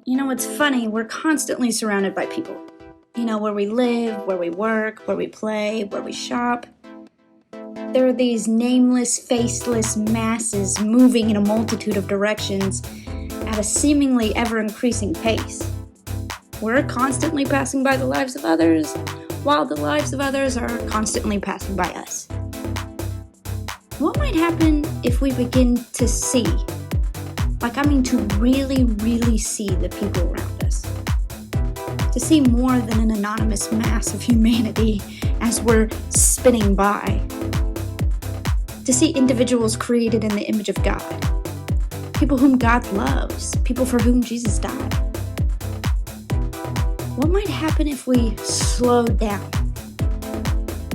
It's funny, we're constantly surrounded by people. Where we live, where we work, where we play, where we shop. There are these nameless, faceless masses moving in a multitude of directions at a seemingly ever-increasing pace. We're constantly passing by the lives of others, while the lives of others are constantly passing by us. What might happen if we begin to see, to really, really see the people around us? To see more than an anonymous mass of humanity as we're spinning by. To see individuals created in the image of God. People whom God loves. People for whom Jesus died. What might happen if we slowed down,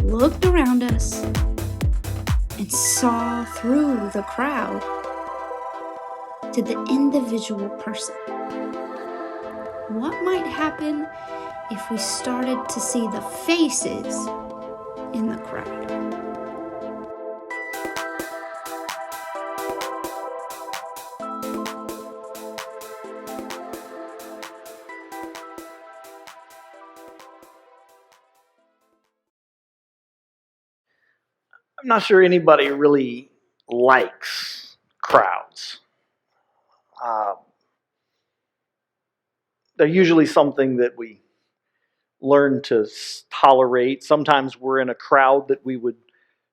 looked around us, and saw through the crowd to the individual person? What might happen if we started to see the faces in the crowd? I'm not sure anybody really likes crowds. Uh, they're usually something that we learn to tolerate. Sometimes we're in a crowd that we would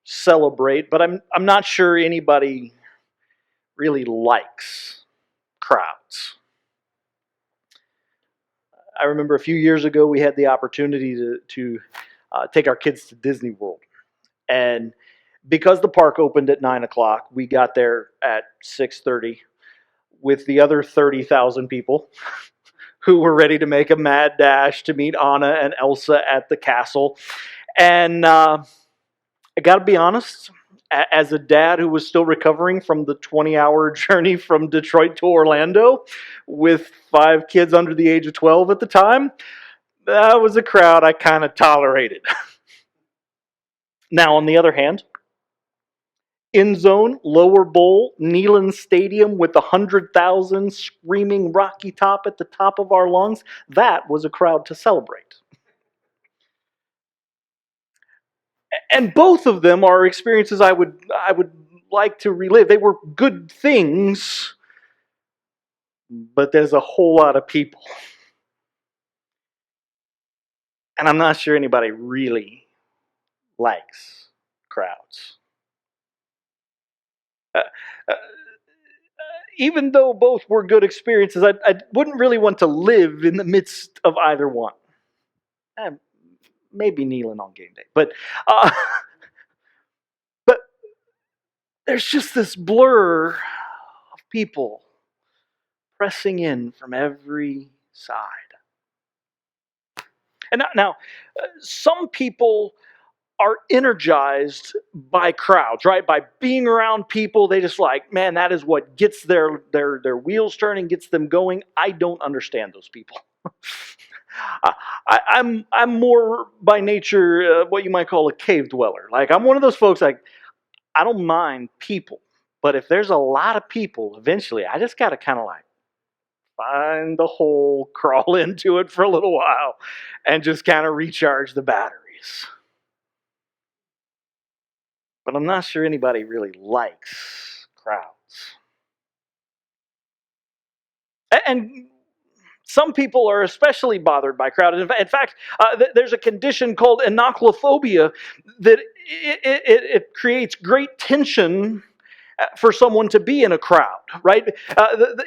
celebrate, but I'm not sure anybody really likes crowds. I remember a few years ago we had the opportunity to take our kids to Disney World, and because the park opened at 9 o'clock, we got there at 6:30 with the other 30,000 people who were ready to make a mad dash to meet Anna and Elsa at the castle. And I got to be honest, as a dad who was still recovering from the 20-hour journey from Detroit to Orlando with 5 kids under the age of 12 at the time, that was a crowd I kind of tolerated. Now, on the other hand, end zone, lower bowl, Neyland Stadium with 100,000 screaming Rocky Top at the top of our lungs, that was a crowd to celebrate. And both of them are experiences I would like to relive. They were good things, but there's a whole lot of people. And I'm not sure anybody really likes crowds. Uh, uh, Even though both were good experiences, I wouldn't really want to live in the midst of either one. Maybe Neyland on game day, but uh, but there's just this blur of people pressing in from every side. And now some people are energized by crowds, right? By being around people, they just like, man, that is what gets their wheels turning, gets them going. I don't understand those people. I'm more by nature what you might call a cave dweller. Like I'm one of those folks. Like I don't mind people, but if there's a lot of people, eventually I just got to kind of like find the hole, crawl into it for a little while, and just kind of recharge the batteries. But I'm not sure anybody really likes crowds. And some people are especially bothered by crowds. In fact, there's a condition called enochlophobia that it creates great tension for someone to be in a crowd, right?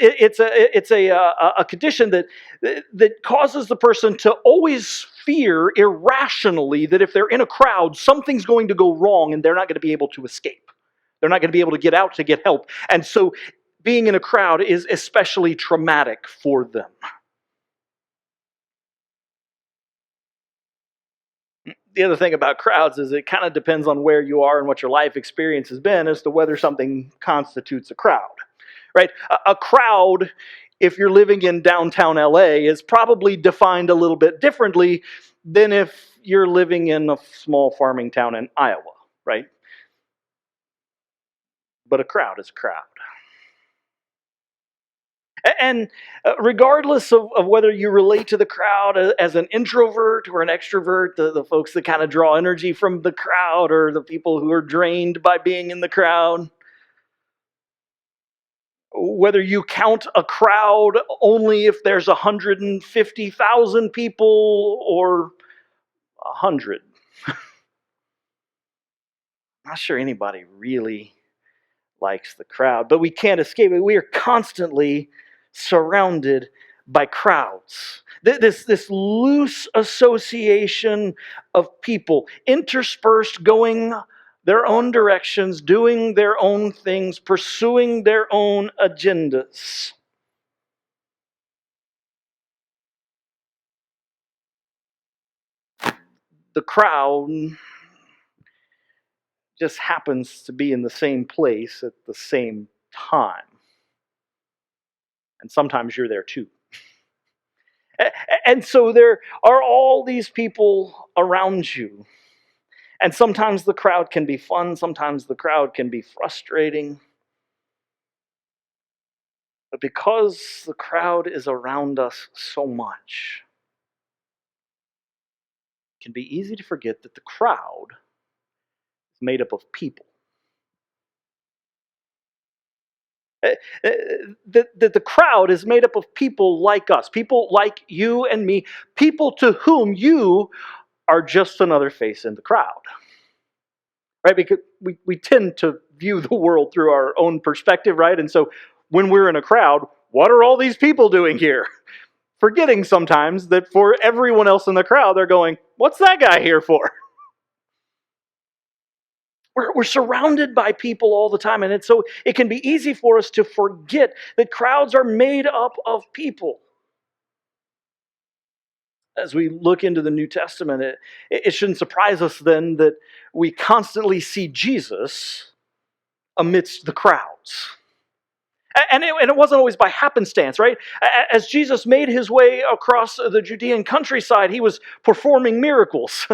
It's a condition that causes the person to always fear irrationally that if they're in a crowd, something's going to go wrong and they're not going to be able to escape. They're not going to be able to get out to get help. And so being in a crowd is especially traumatic for them. The other thing about crowds is it kind of depends on where you are and what your life experience has been as to whether something constitutes a crowd, right? A crowd, if you're living in downtown LA, is probably defined a little bit differently than if you're living in a small farming town in Iowa, right? But a crowd is a crowd. And regardless of whether you relate to the crowd as an introvert or an extrovert, the folks that kind of draw energy from the crowd or the people who are drained by being in the crowd, whether you count a crowd only if there's 150,000 people or 100. Not sure anybody really likes the crowd, but we can't escape it. We are constantly surrounded by crowds. This loose association of people interspersed, going their own directions, doing their own things, pursuing their own agendas. The crowd just happens to be in the same place at the same time. And sometimes you're there too. And so there are all these people around you. And sometimes the crowd can be fun, sometimes the crowd can be frustrating. But because the crowd is around us so much, it can be easy to forget that the crowd is made up of people. That the crowd is made up of people like us, people like you and me, people to whom you are just another face in the crowd. Right? Because we tend to view the world through our own perspective, right? And so when we're in a crowd, what are all these people doing here? Forgetting sometimes that for everyone else in the crowd, they're going, what's that guy here for? We're surrounded by people all the time, and so it can be easy for us to forget that crowds are made up of people. As we look into the New Testament, it shouldn't surprise us then that we constantly see Jesus amidst the crowds. And it wasn't always by happenstance, right? As Jesus made his way across the Judean countryside, he was performing miracles.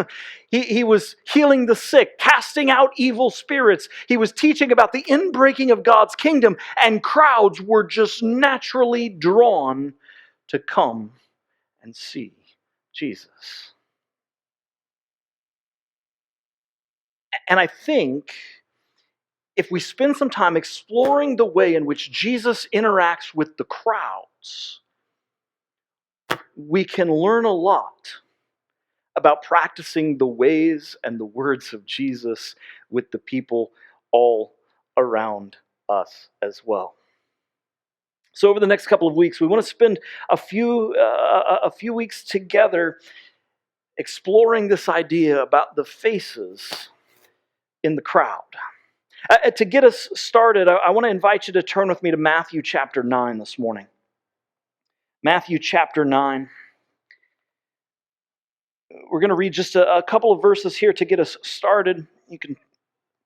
He was healing the sick, casting out evil spirits. He was teaching about the inbreaking of God's kingdom, and crowds were just naturally drawn to come and see Jesus. And I think if we spend some time exploring the way in which Jesus interacts with the crowds, we can learn a lot about practicing the ways and the words of Jesus with the people all around us as well. So over the next couple of weeks, we want to spend a few weeks together exploring this idea about the faces in the crowd. To get us started, I want to invite you to turn with me to Matthew chapter 9 this morning. Matthew chapter 9. We're going to read just a couple of verses here to get us started. You can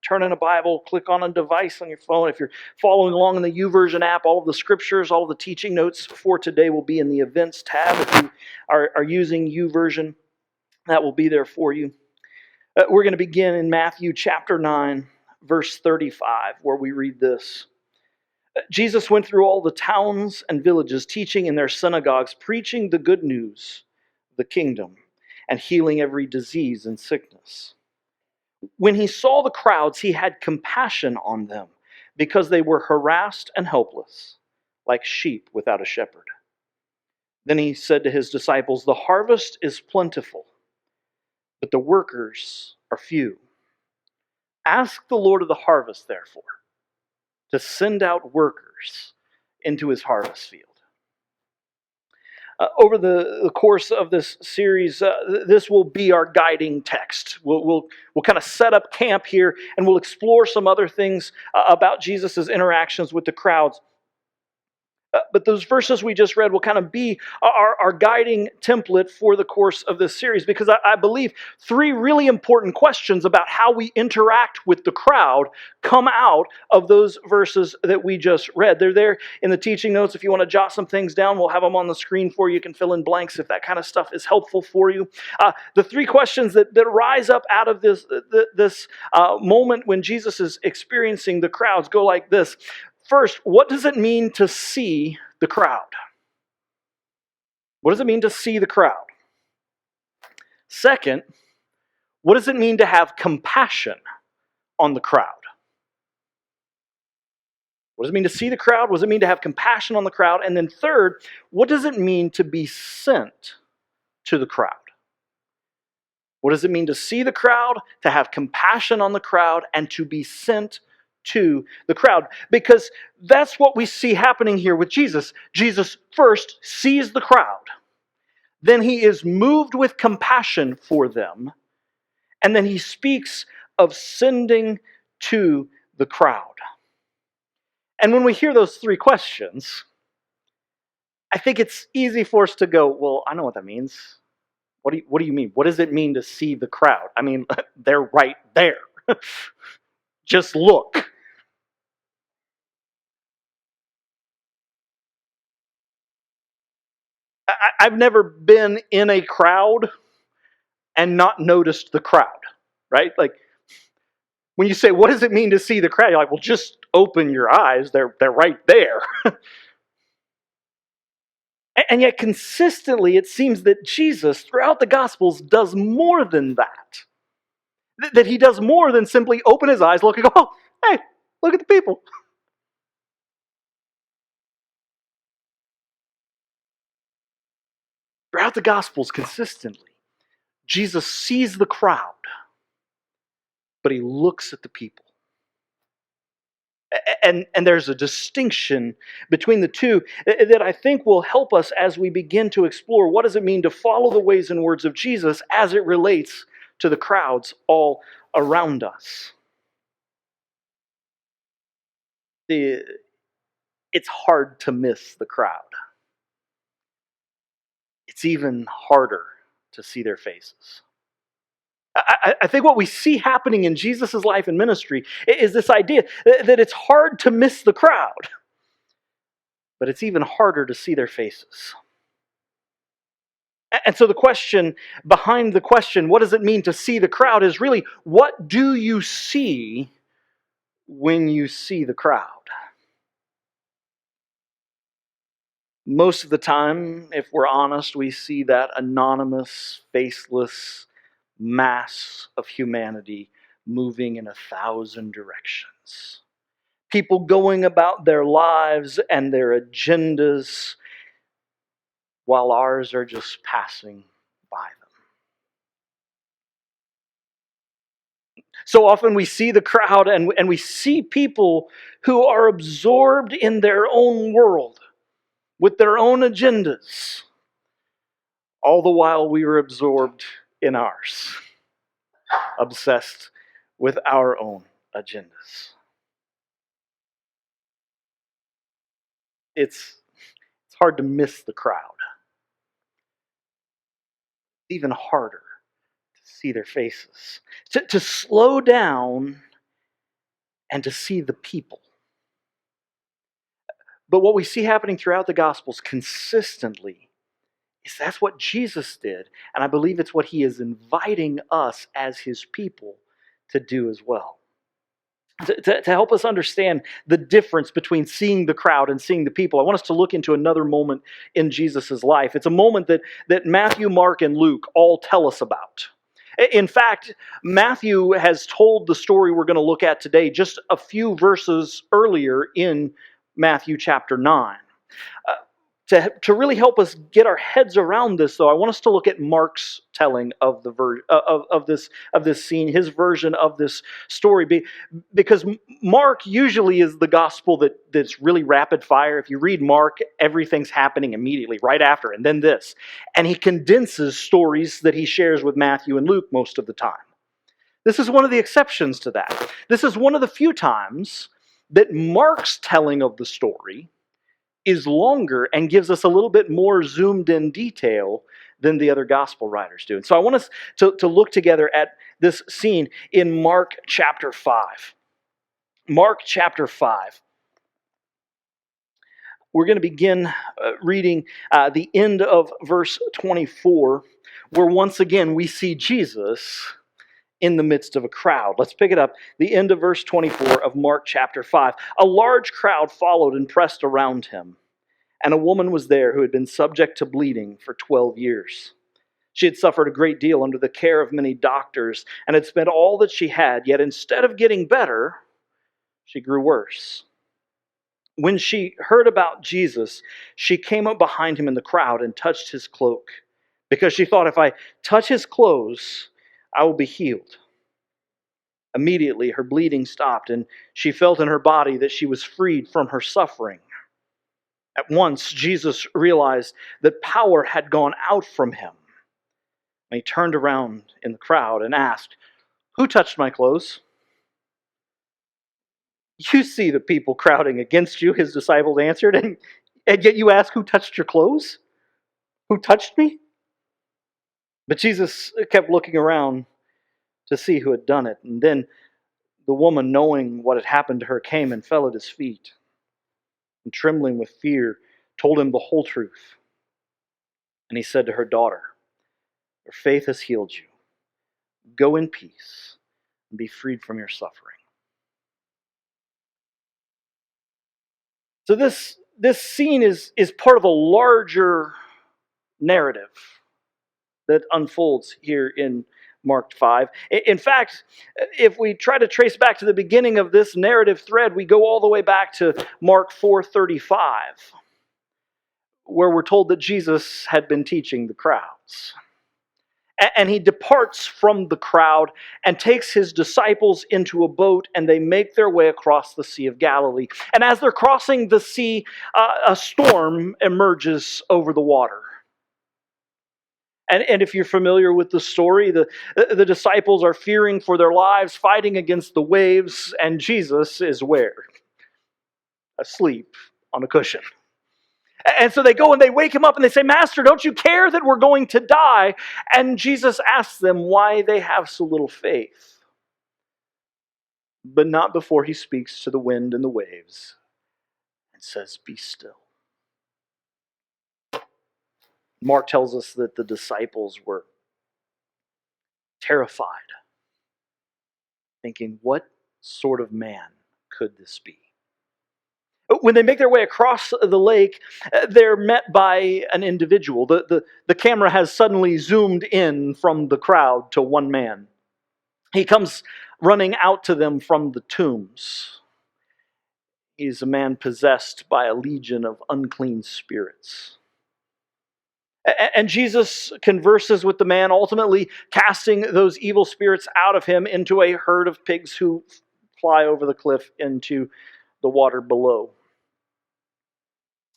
turn in a Bible, click on a device on your phone. If you're following along in the YouVersion app, all of the scriptures, all of the teaching notes for today will be in the events tab. If you are using YouVersion, that will be there for you. We're going to begin in Matthew chapter 9, verse 35, where we read this. Jesus went through all the towns and villages, teaching in their synagogues, preaching the good news of the kingdom, and healing every disease and sickness. When he saw the crowds, he had compassion on them, because they were harassed and helpless, like sheep without a shepherd. Then he said to his disciples, "The harvest is plentiful, but the workers are few. Ask the Lord of the harvest, therefore, to send out workers into his harvest field." Over the course of this series, this will be our guiding text. We'll kind of set up camp here, and we'll explore some other things about Jesus' interactions with the crowds. But those verses we just read will kind of be our guiding template for the course of this series, because I believe three really important questions about how we interact with the crowd come out of those verses that we just read. They're there in the teaching notes. If you want to jot some things down, we'll have them on the screen for you. You can fill in blanks if that kind of stuff is helpful for you. The three questions that rise up out of this moment when Jesus is experiencing the crowds go like this. First, what does it mean to see the crowd? What does it mean to see the crowd? Second, what does it mean to have compassion on the crowd? What does it mean to see the crowd? What does it mean to have compassion on the crowd? And then third, what does it mean to be sent to the crowd? What does it mean to see the crowd, to have compassion on the crowd, and to be sent to the crowd? Because that's what we see happening here with Jesus. Jesus first sees the crowd, then he is moved with compassion for them, and then he speaks of sending to the crowd. And when we hear those three questions, I think it's easy for us to go, well, I know what that means. What do you mean? What does it mean to see the crowd? I mean, they're right there. Just look. I've never been in a crowd and not noticed the crowd, right? Like, when you say, what does it mean to see the crowd? You're like, well, just open your eyes. They're right there. And yet, consistently, it seems that Jesus, throughout the Gospels, does more than that. That he does more than simply open his eyes, look and go, oh, hey, look at the people. Throughout the Gospels, consistently, Jesus sees the crowd, but he looks at the people. And there's a distinction between the two that I think will help us as we begin to explore what does it mean to follow the ways and words of Jesus as it relates to the crowds all around us. It's hard to miss the crowd. It's even harder to see their faces. I think what we see happening in Jesus' life and ministry is this idea that it's hard to miss the crowd, but it's even harder to see their faces. And so the question behind the question, what does it mean to see the crowd, is really, what do you see when you see the crowd? Most of the time, if we're honest, we see that anonymous, faceless mass of humanity moving in 1,000 directions. People going about their lives and their agendas while ours are just passing by them. So often we see the crowd and we see people who are absorbed in their own world with their own agendas, all the while we are absorbed in ours, obsessed with our own agendas. It's hard to miss the crowd. It's even harder to see their faces, to slow down and to see the people. But what we see happening throughout the Gospels consistently is that's what Jesus did, and I believe it's what he is inviting us as his people to do as well. To help us understand the difference between seeing the crowd and seeing the people, I want us to look into another moment in Jesus' life. It's a moment that Matthew, Mark, and Luke all tell us about. In fact, Matthew has told the story we're going to look at today just a few verses earlier in Matthew chapter 9. To really help us get our heads around this, though, I want us to look at Mark's telling of this scene, his version of this story, because Mark usually is the gospel that's really rapid fire. If you read Mark, everything's happening immediately, right after, and then this, and he condenses stories that he shares with Matthew and Luke most of the time. This is one of the exceptions to that. This is one of the few times that Mark's telling of the story is longer and gives us a little bit more zoomed in detail than the other gospel writers do. And so I want us to look together at this scene in Mark chapter 5. Mark chapter 5. We're going to begin reading the end of verse 24, where once again we see Jesus in the midst of a crowd. Let's pick it up, the end of verse 24 of Mark chapter 5. A large crowd followed and pressed around him, and a woman was there who had been subject to bleeding for 12 years. She had suffered a great deal under the care of many doctors and had spent all that she had, yet instead of getting better, she grew worse. When she heard about Jesus, she came up behind him in the crowd and touched his cloak, because she thought, if I touch his clothes, I will be healed. Immediately her bleeding stopped, and she felt in her body that she was freed from her suffering. At once, Jesus realized that power had gone out from him. And he turned around in the crowd and asked, "Who touched my clothes?" "You see the people crowding against you," his disciples answered, and yet you ask, "Who touched your clothes? Who touched me?" But Jesus kept looking around to see who had done it. And then the woman, knowing what had happened to her, came and fell at his feet, and trembling with fear, told him the whole truth. And he said to her, "Daughter, your faith has healed you. Go in peace and be freed from your suffering." So this scene is part of a larger narrative that unfolds here in Mark 5. In fact, if we try to trace back to the beginning of this narrative thread, we go all the way back to Mark 4:35, where we're told that Jesus had been teaching the crowds. And he departs from the crowd and takes his disciples into a boat, and they make their way across the Sea of Galilee. And as they're crossing the sea, a storm emerges over the water. And if you're familiar with the story, the disciples are fearing for their lives, fighting against the waves, and Jesus is where? Asleep on a cushion. And so they go and they wake him up and they say, "Master, don't you care that we're going to die?" And Jesus asks them why they have so little faith. But not before he speaks to the wind and the waves and says, "Be still." Mark tells us that the disciples were terrified, thinking, what sort of man could this be? When they make their way across the lake, they're met by an individual. The camera has suddenly zoomed in from the crowd to one man. He comes running out to them from the tombs. He's a man possessed by a legion of unclean spirits. And Jesus converses with the man, ultimately casting those evil spirits out of him into a herd of pigs who fly over the cliff into the water below.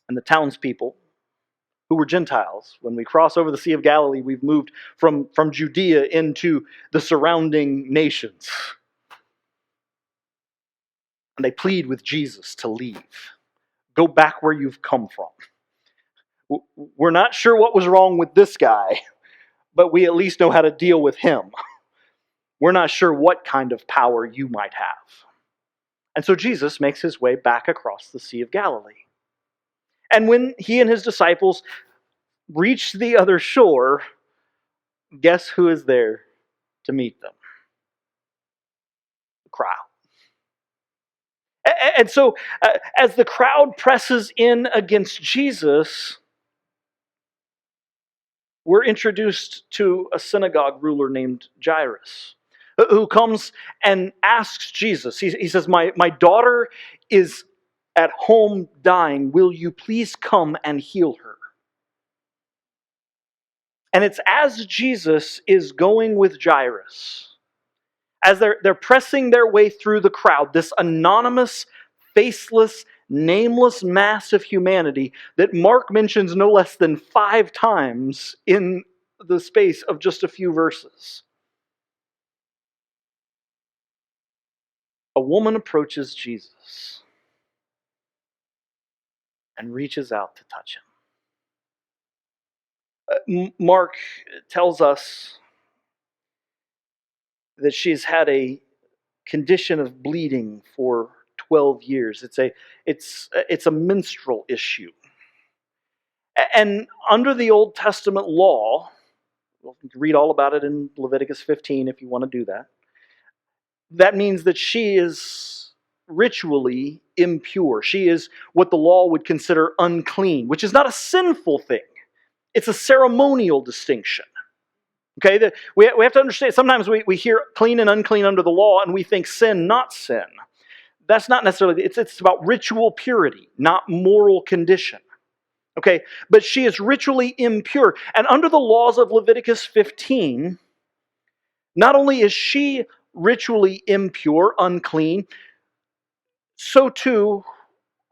And the townspeople, who were Gentiles, when we cross over the Sea of Galilee, we've moved from Judea into the surrounding nations. And they plead with Jesus to leave. Go back where you've come from. We're not sure what was wrong with this guy, but we at least know how to deal with him. We're not sure what kind of power you might have. And so Jesus makes his way back across the Sea of Galilee. And when he and his disciples reach the other shore, guess who is there to meet them? The crowd. And so, as the crowd presses in against Jesus, we're introduced to a synagogue ruler named Jairus, who comes and asks Jesus. He says, my daughter is at home dying. Will you please come and heal her? And it's as Jesus is going with Jairus, as they're pressing their way through the crowd, this anonymous, faceless, nameless mass of humanity that Mark mentions no less than 5 times in the space of just a few verses. A woman approaches Jesus and reaches out to touch him. Mark tells us that she's had a condition of bleeding for 12 years. It's a menstrual issue. And under the Old Testament law, well, you can read all about it in Leviticus 15 if you want to do that. that means that she is ritually impure. She is what the law would consider unclean, which is not a sinful thing. It's a ceremonial distinction. Okay, we have to understand, sometimes we hear clean and unclean under the law and we think sin, not sin. That's not necessarily, it's about ritual purity, not moral condition. Okay, but she is ritually impure. And under the laws of Leviticus 15, not only is she ritually impure, unclean, so too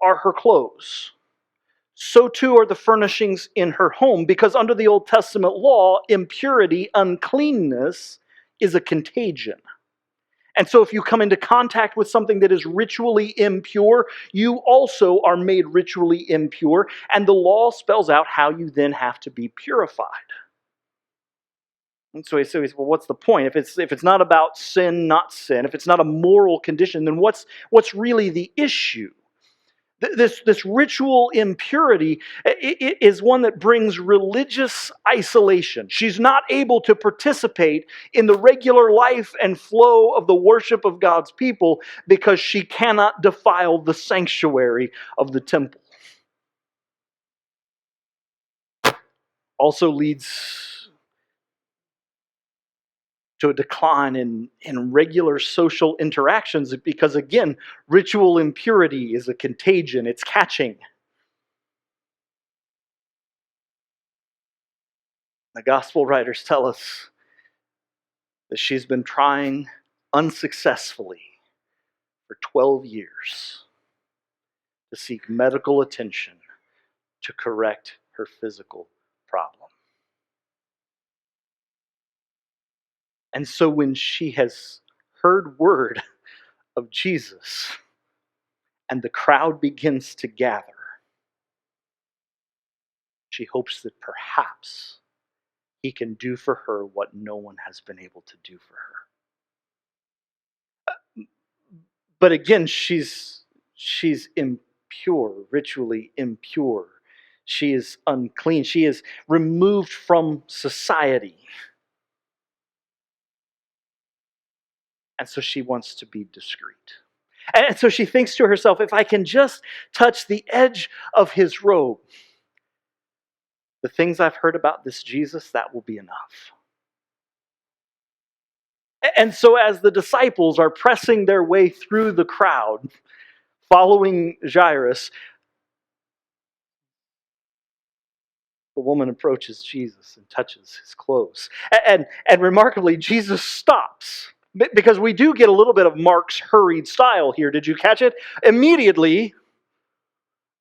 are her clothes. So too are the furnishings in her home, because under the Old Testament law, impurity, uncleanness, is a contagion. And so if you come into contact with something that is ritually impure, you also are made ritually impure, and the law spells out how you then have to be purified. And so he says, well, what's the point? If it's not about sin, not sin, if it's not a moral condition, then what's really the issue? This ritual impurity is one that brings religious isolation. She's not able to participate in the regular life and flow of the worship of God's people because she cannot defile the sanctuary of the temple. Also leads to a decline in regular social interactions because, again, ritual impurity is a contagion. It's catching. The gospel writers tell us that she's been trying unsuccessfully for 12 years to seek medical attention to correct her physical problem. And so when she has heard word of Jesus and the crowd begins to gather, she hopes that perhaps he can do for her what no one has been able to do for her. But again, she's impure, ritually impure. She is unclean. She is removed from society. And so she wants to be discreet. And so she thinks to herself, if I can just touch the edge of his robe, the things I've heard about this Jesus, that will be enough. And so as the disciples are pressing their way through the crowd, following Jairus, the woman approaches Jesus and touches his clothes. And remarkably, Jesus stops. Because we do get a little bit of Mark's hurried style here. Did you catch it? Immediately,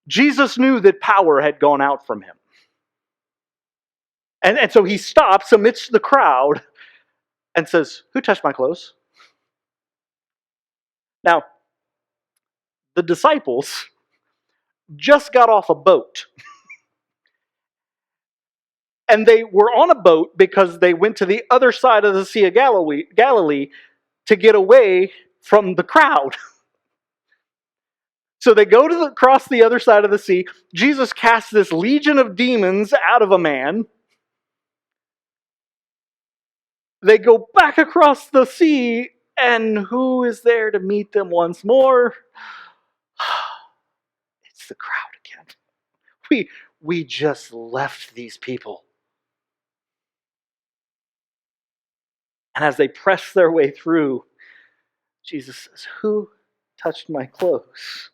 Jesus knew that power had gone out from him. And so he stops amidst the crowd and says, "Who touched my clothes?" Now, the disciples just got off a boat. And they were on a boat because they went to the other side of the Sea of Galilee to get away from the crowd. So they go across the other side of the sea. Jesus casts this legion of demons out of a man. They go back across the sea, and who is there to meet them once more? It's the crowd again. We just left these people. And as they press their way through, Jesus says, "Who touched my clothes?"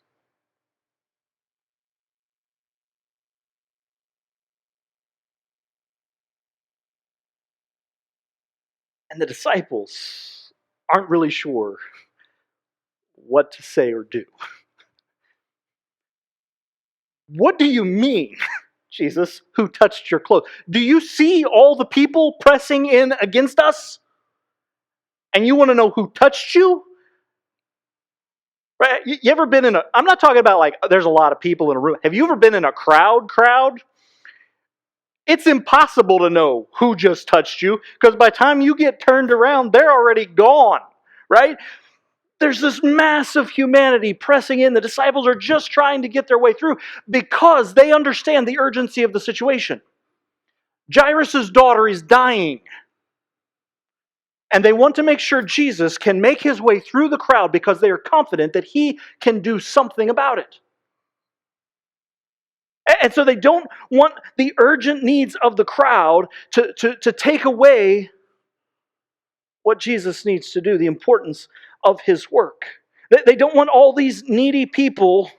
And the disciples aren't really sure what to say or do. What do you mean, Jesus, who touched your clothes? Do you see all the people pressing in against us? And you want to know who touched you? Right? You ever been I'm not talking about like there's a lot of people in a room. Have you ever been in a crowd? It's impossible to know who just touched you because by the time you get turned around, they're already gone, right? There's this mass of humanity pressing in. The disciples are just trying to get their way through because they understand the urgency of the situation. Jairus' daughter is dying. And they want to make sure Jesus can make his way through the crowd because they are confident that he can do something about it. And so they don't want the urgent needs of the crowd to take away what Jesus needs to do, the importance of his work. They don't want all these needy people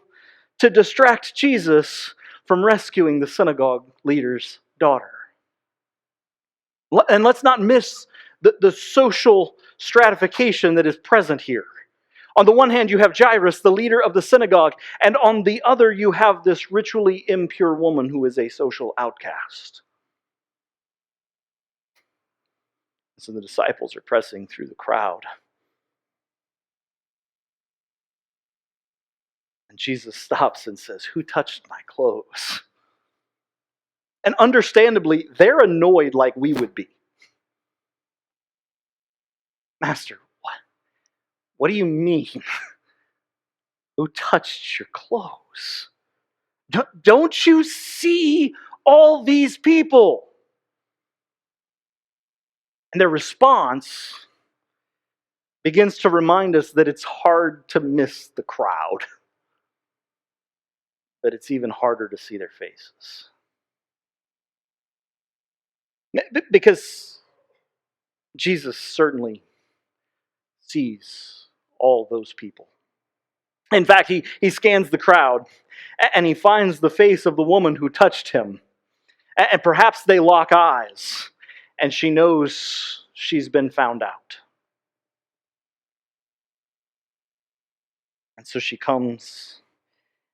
to distract Jesus from rescuing the synagogue leader's daughter. And let's not miss the social stratification that is present here. On the one hand, you have Jairus, the leader of the synagogue, and on the other, you have this ritually impure woman who is a social outcast. So the disciples are pressing through the crowd. And Jesus stops and says, "Who touched my clothes?" And understandably, they're annoyed like we would be. "Master, what do you mean? Who touched your clothes? Don't you see all these people?" And their response begins to remind us that it's hard to miss the crowd, but it's even harder to see their faces. Because Jesus certainly sees all those people. In fact, he scans the crowd and he finds the face of the woman who touched him. And perhaps they lock eyes and she knows she's been found out. And so she comes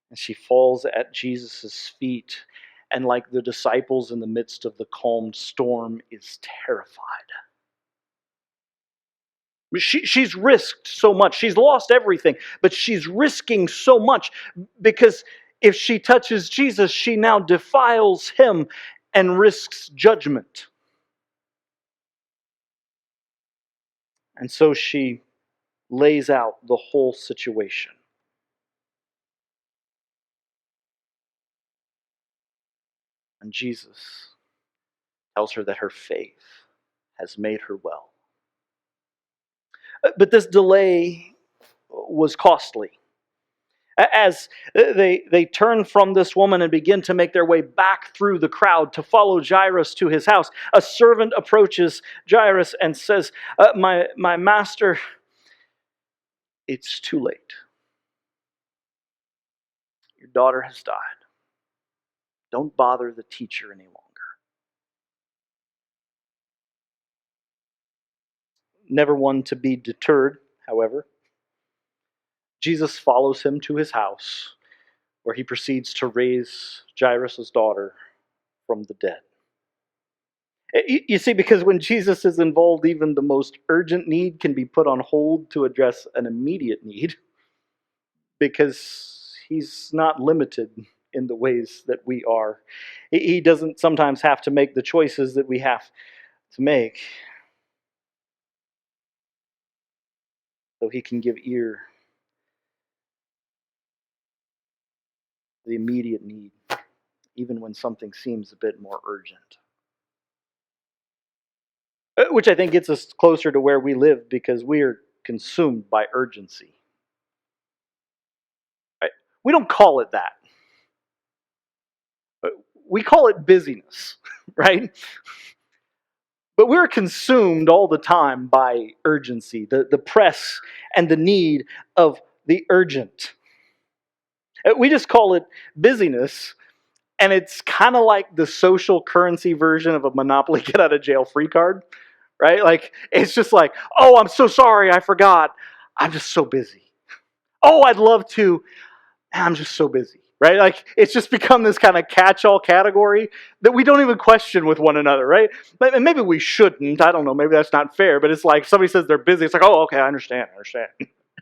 and she falls at Jesus' feet, and like the disciples in the midst of the calm storm, is terrified. She's risked so much. She's lost everything, but she's risking so much because if she touches Jesus, she now defiles him and risks judgment. And so she lays out the whole situation. And Jesus tells her that her faith has made her well. But this delay was costly. As they turn from this woman and begin to make their way back through the crowd to follow Jairus to his house, a servant approaches Jairus and says, my master, it's too late. Your daughter has died. Don't bother the teacher any longer." Never one to be deterred, however, Jesus follows him to his house, where he proceeds to raise Jairus' daughter from the dead. You see, because when Jesus is involved, even the most urgent need can be put on hold to address an immediate need, because he's not limited in the ways that we are. He doesn't sometimes have to make the choices that we have to make, so he can give ear to the immediate need, even when something seems a bit more urgent. Which I think gets us closer to where we live, because we are consumed by urgency. Right? We don't call it that. We call it busyness, right? But we're consumed all the time by urgency, the press and the need of the urgent. We just call it busyness, and it's kind of like the social currency version of a Monopoly get out of jail free card, right? Like, it's just like, "Oh, I'm so sorry, I forgot. I'm just so busy. Oh, I'd love to. I'm just so busy," right? Like, it's just become this kind of catch-all category that we don't even question with one another, right? And maybe we shouldn't. I don't know. Maybe that's not fair. But it's like somebody says they're busy. It's like, "Oh, okay, I understand.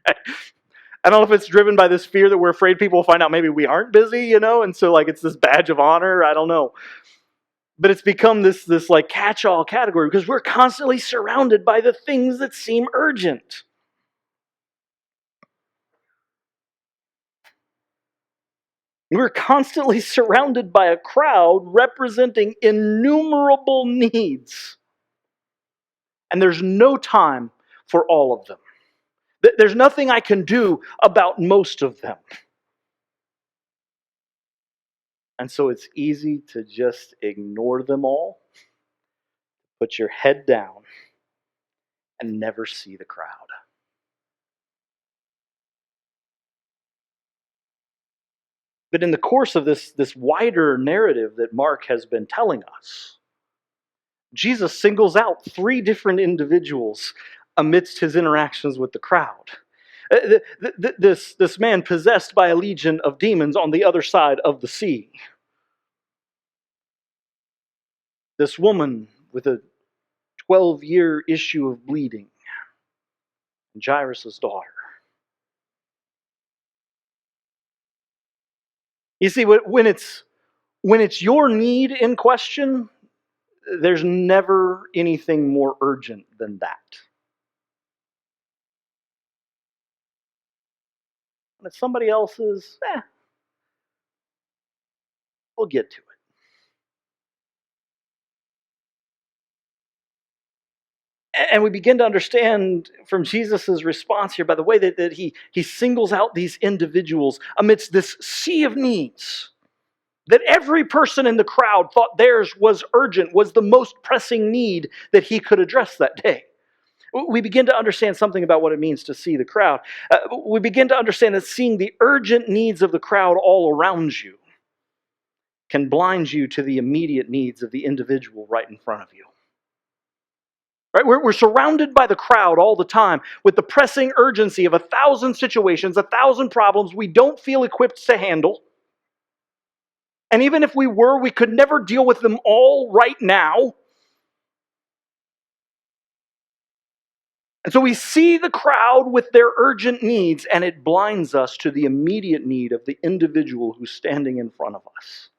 I don't know if it's driven by this fear that we're afraid people will find out maybe we aren't busy, and so like it's this badge of honor. I don't know. But it's become this like catch-all category because we're constantly surrounded by the things that seem urgent. We're constantly surrounded by a crowd representing innumerable needs. And there's no time for all of them. There's nothing I can do about most of them. And so it's easy to just ignore them all, put your head down, and never see the crowd. But in the course of this wider narrative that Mark has been telling us, Jesus singles out three different individuals amidst his interactions with the crowd. This man possessed by a legion of demons on the other side of the sea. This woman with a 12-year issue of bleeding. Jairus' daughter. You see, when it's your need in question, there's never anything more urgent than that. When it's somebody else's, we'll get to it. And we begin to understand from Jesus' response here by the way that he singles out these individuals amidst this sea of needs that every person in the crowd thought theirs was urgent, was the most pressing need that he could address that day. We begin to understand something about what it means to see the crowd. We begin to understand that seeing the urgent needs of the crowd all around you can blind you to the immediate needs of the individual right in front of you. Right? We're surrounded by the crowd all the time with the pressing urgency of 1,000 situations, 1,000 problems we don't feel equipped to handle. And even if we were, we could never deal with them all right now. And so we see the crowd with their urgent needs, and it blinds us to the immediate need of the individual who's standing in front of us.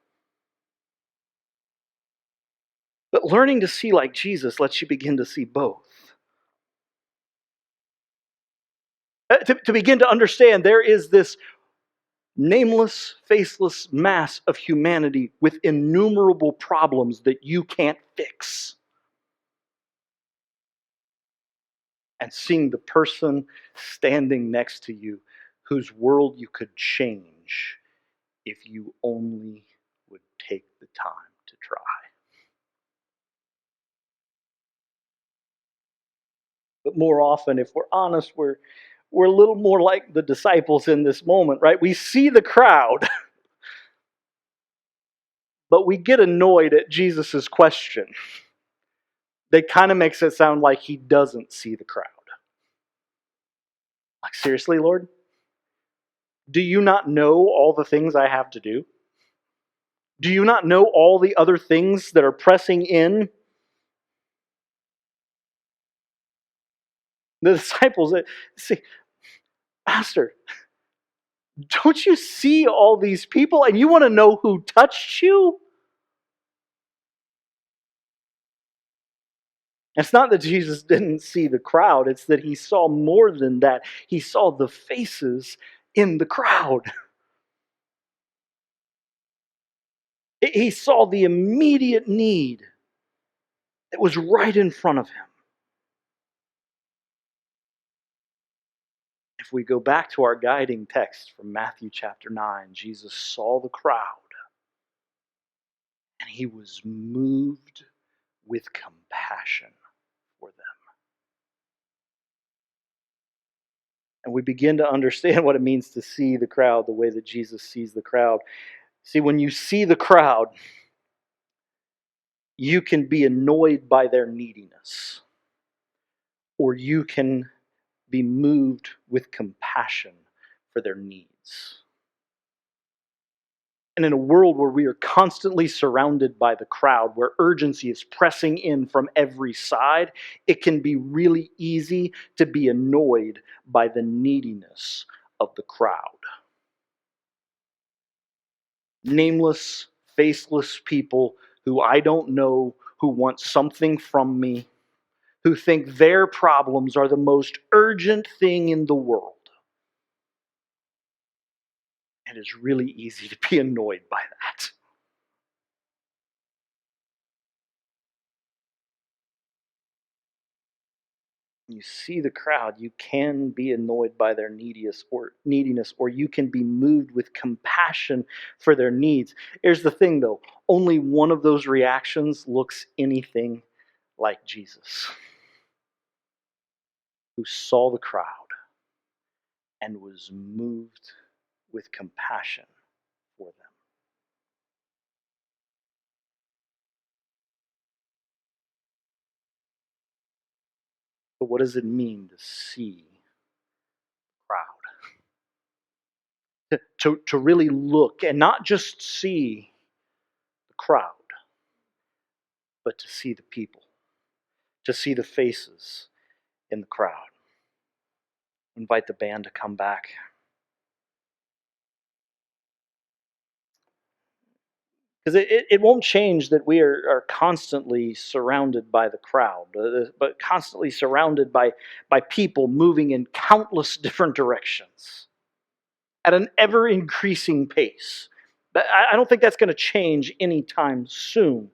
But learning to see like Jesus lets you begin to see both. To begin to understand there is this nameless, faceless mass of humanity with innumerable problems that you can't fix. And seeing the person standing next to you whose world you could change if you only would take the time to try. But more often, if we're honest, we're a little more like the disciples in this moment, right? We see the crowd, but we get annoyed at Jesus' question. That kind of makes it sound like he doesn't see the crowd. Like, seriously, Lord? Do you not know all the things I have to do? Do you not know all the other things that are pressing in? The disciples say, Master, don't you see all these people and you want to know who touched you? It's not that Jesus didn't see the crowd, it's that he saw more than that. He saw the faces in the crowd. He saw the immediate need that was right in front of him. If we go back to our guiding text from Matthew chapter 9, Jesus saw the crowd and he was moved with compassion for them. And we begin to understand what it means to see the crowd the way that Jesus sees the crowd. See, when you see the crowd, you can be annoyed by their neediness, or you can be moved with compassion for their needs. And in a world where we are constantly surrounded by the crowd, where urgency is pressing in from every side, it can be really easy to be annoyed by the neediness of the crowd. Nameless, faceless people who I don't know, who want something from me, who think their problems are the most urgent thing in the world. And it's really easy to be annoyed by that. You see the crowd, you can be annoyed by their neediness, or you can be moved with compassion for their needs. Here's the thing though, only one of those reactions looks anything like Jesus, who saw the crowd and was moved with compassion for them. But what does it mean to see the crowd? To really look and not just see the crowd, but to see the people, to see the faces in the crowd. Invite the band to come back. Because it won't change that we are constantly surrounded by the crowd, but constantly surrounded by people moving in countless different directions at an ever increasing pace. I don't think that's going to change anytime soon.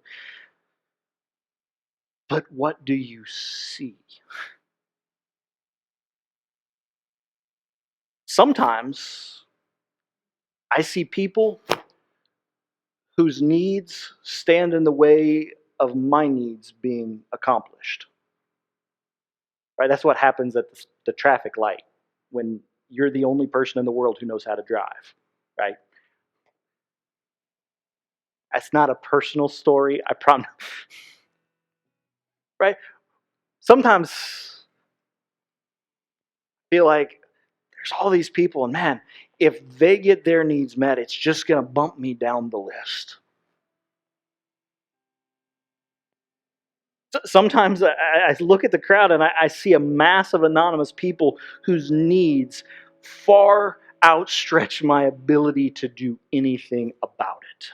But what do you see? Sometimes I see people whose needs stand in the way of my needs being accomplished. Right? That's what happens at the traffic light when you're the only person in the world who knows how to drive. Right? That's not a personal story, I promise. Right? Sometimes I feel like there's all these people, and man, if they get their needs met, it's just going to bump me down the list. Sometimes I look at the crowd and I see a mass of anonymous people whose needs far outstretch my ability to do anything about it.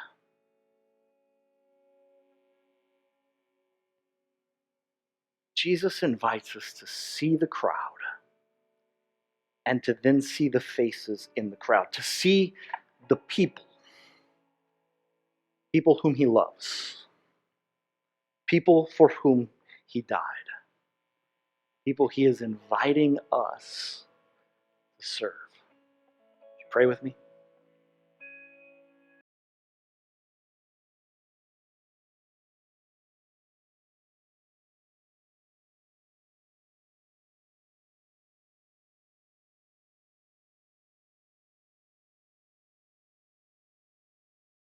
Jesus invites us to see the crowd and to then see the faces in the crowd, to see the people whom he loves, people for whom he died, people he is inviting us to serve. Would you pray with me?